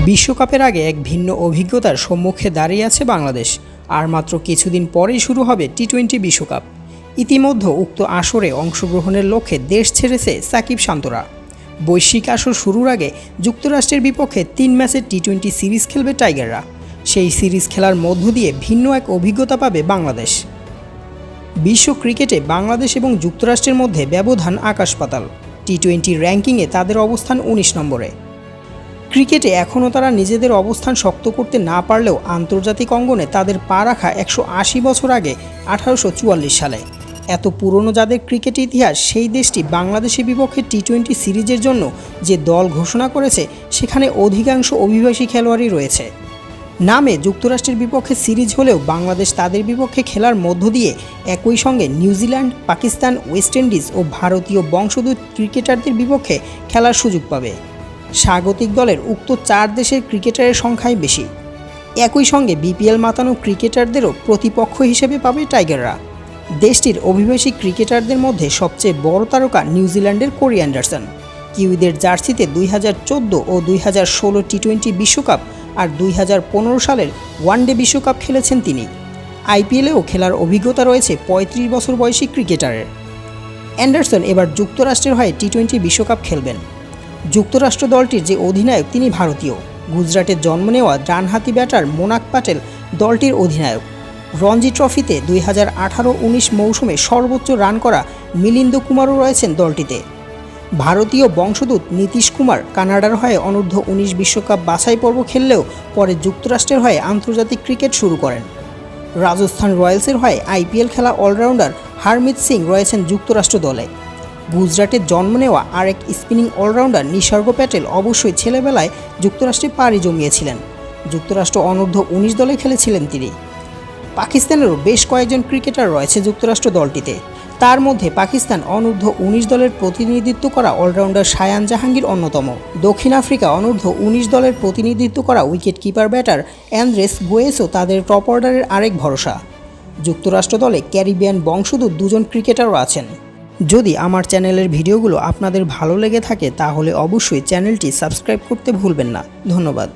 বিশ্বকাপের আগে এক ভিন্ন অভিজ্ঞতার সম্মুখে দাঁড়িয়ে আছে বাংলাদেশ। আর মাত্র কিছুদিন পরেই শুরু হবে টি-20 বিশ্বকাপ। ইতিমধ্যে উক্ত আসরে অংশগ্রহণের লক্ষ্যে দেশ ছেড়েছে সাকিব-শান্তরা। বৈশ্বিক আসর শুরুর আগে যুক্তরাষ্ট্রের বিপক্ষে 3 ম্যাচের টি-20 সিরিজ খেলবে টাইগাররা। সেই সিরিজ খেলার মধ্য দিয়ে ভিন্ন এক অভিজ্ঞতা পাবে বাংলাদেশ। বিশ্ব ক্রিকেটে বাংলাদেশ এবং যুক্তরাষ্ট্রের মধ্যে ব্যবধান আকাশ-পাতাল। টি-20 র্যাঙ্কিংয়ে তাদের অবস্থান 19 নম্বরে। ক্রিকেটে এখনও তারা নিজেদের অবস্থান শক্ত করতে না পারলেও আন্তর্জাতিক অঙ্গনে তাদের পা রাখা 180 বছর আগে 1844 সালে। এত পুরনো যাদের ক্রিকেট ইতিহাস, সেই দেশটি বাংলাদেশের বিপক্ষে টি-20 সিরিজের জন্য যে দল ঘোষণা করেছে সেখানে অধিকাংশ অভিবাসী খেলোয়াড়ই রয়েছে। নামে যুক্তরাষ্ট্রের বিপক্ষে সিরিজ হলেও বাংলাদেশ তাদের বিপক্ষে খেলার মধ্য দিয়ে একই সঙ্গে নিউজিল্যান্ড, পাকিস্তান, ওয়েস্ট ইন্ডিজ ও ভারতীয় বংশোদ্ভূত ক্রিকেটারদের বিপক্ষে খেলার সুযোগ পাবে। স্বাগতিক দলের উক্ত 4 দেশের ক্রিকেটারের সংখ্যাই বেশি। একই সঙ্গে বিপিএল মাতানো ক্রিকেটারদেরও প্রতিপক্ষ হিসেবে পাবে টাইগাররা। দেশটির অভিবাসী ক্রিকেটারদের মধ্যে সবচেয়ে বড় তারকা নিউজিল্যান্ডের কোরি অ্যান্ডারসন। কিউইদের জার্সিতে 2014 ও 2016 টি-20 বিশ্বকাপ আর 2015 সালের ওয়ানডে বিশ্বকাপ খেলেছেন তিনি। আইপিএলেও খেলার অভিজ্ঞতা রয়েছে 35 বছর বয়সী ক্রিকেটারের। অ্যান্ডারসন এবার যুক্তরাষ্ট্রের হয়ে টি-20 বিশ্বকাপ খেলবেন। যুক্তরাষ্ট্র দলটির যে অধিনায়ক তিনি ভারতীয়। গুজরাটের জন্ম নেওয়া ডানহাতি ব্যাটার মোনাক প্যাটেল দলটির অধিনায়ক। রঞ্জি ট্রফিতে 2018-19 মৌসুমে সর্বোচ্চ রান করা মিলিন্দ কুমারও রয়েছেন দলটিতে। ভারতীয় বংশোদ্ভূত নীতিশ কুমার কানাডার হয়ে অনূর্ধ্ব-19 বিশ্বকাপ বাছাই পর্ব খেললেও পরে যুক্তরাষ্ট্রের হয়ে আন্তর্জাতিক ক্রিকেট শুরু করেন। রাজস্থান রয়্যালসের হয়ে আইপিএল খেলা অলরাউন্ডার হারমিত সিং রয়েছেন যুক্তরাষ্ট্র দলে। গুজরাটের জন্ম নেওয়া আরেক স্পিনিং অলরাউন্ডার নিসর্গ প্যাটেল অবশ্যই ছেলেবেলায় যুক্তরাষ্ট্রে পাড়ি জমিয়েছিলেন। যুক্তরাষ্ট্র অনূর্ধ্ব-19 দলে খেলেছিলেন তিনি। পাকিস্তানেরও বেশ কয়েকজন ক্রিকেটার রয়েছে যুক্তরাষ্ট্র দলটিতে। তার মধ্যে পাকিস্তান অনূর্ধ্ব-19 দলের প্রতিনিধিত্ব করা অলরাউন্ডার শায়ান জাহাঙ্গীর অন্যতম। দক্ষিণ আফ্রিকা অনূর্ধ্ব-19 দলের প্রতিনিধিত্ব করা উইকেট কিপার ব্যাটার অ্যান্দ্রেস গোয়েসও তাদের টপ অর্ডারের আরেক ভরসা। যুক্তরাষ্ট্র দলে ক্যারিবিয়ান বংশোদ্ভূত 2 জন ক্রিকেটারও আছেন। যদি আমার চ্যানেলের ভিডিওগুলো আপনাদের ভালো লেগে থাকে তাহলে অবশ্যই চ্যানেলটি সাবস্ক্রাইব করতে ভুলবেন না। ধন্যবাদ।